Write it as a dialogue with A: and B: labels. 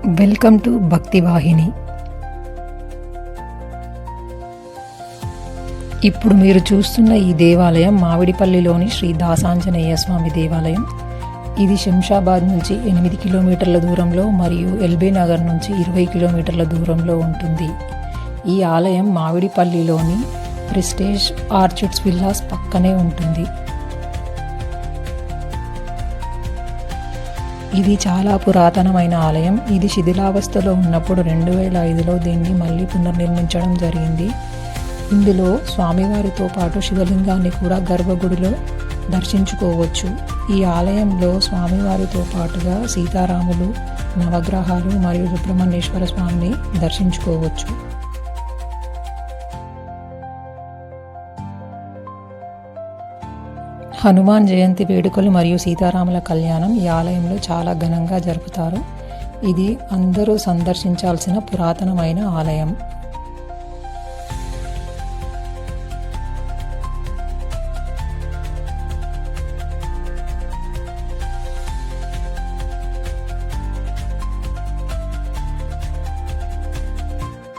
A: Welcome to భక్తివాహిని. ఇప్పుడు మీరు చూస్తున్న ఈ దేవాలయం మామిడిపల్లిలోని శ్రీ దాసాంజనేయ స్వామి దేవాలయం. ఇది శంషాబాద్ నుంచి 8 కిలోమీటర్ల దూరంలో మరియు ఎల్బీ నగర్ నుంచి 20 కిలోమీటర్ల దూరంలో ఉంటుంది. ఈ ఆలయం మామిడిపల్లిలోని ప్రెస్టేజ్ ఆర్చిడ్స్ విల్లాస్ పక్కనే ఉంటుంది. ఇది చాలా పురాతనమైన ఆలయం. ఇది శిథిలావస్థలో ఉన్నప్పుడు 2005లో దీన్ని మళ్ళీ పునర్నిర్మించడం జరిగింది. ఇందులో స్వామివారితో పాటు శివలింగాన్ని కూడా గర్భగుడిలో దర్శించుకోవచ్చు. ఈ ఆలయంలో స్వామివారితో పాటుగా సీతారాములు, నవగ్రహాలు మరియు సుబ్రహ్మణ్యేశ్వర స్వామిని దర్శించుకోవచ్చు. హనుమాన్ జయంతి వేడుకలు మరియు సీతారాముల కళ్యాణం ఈ ఆలయంలో చాలా ఘనంగా జరుపుతారు. ఇది అందరూ సందర్శించాల్సిన పురాతనమైన ఆలయం.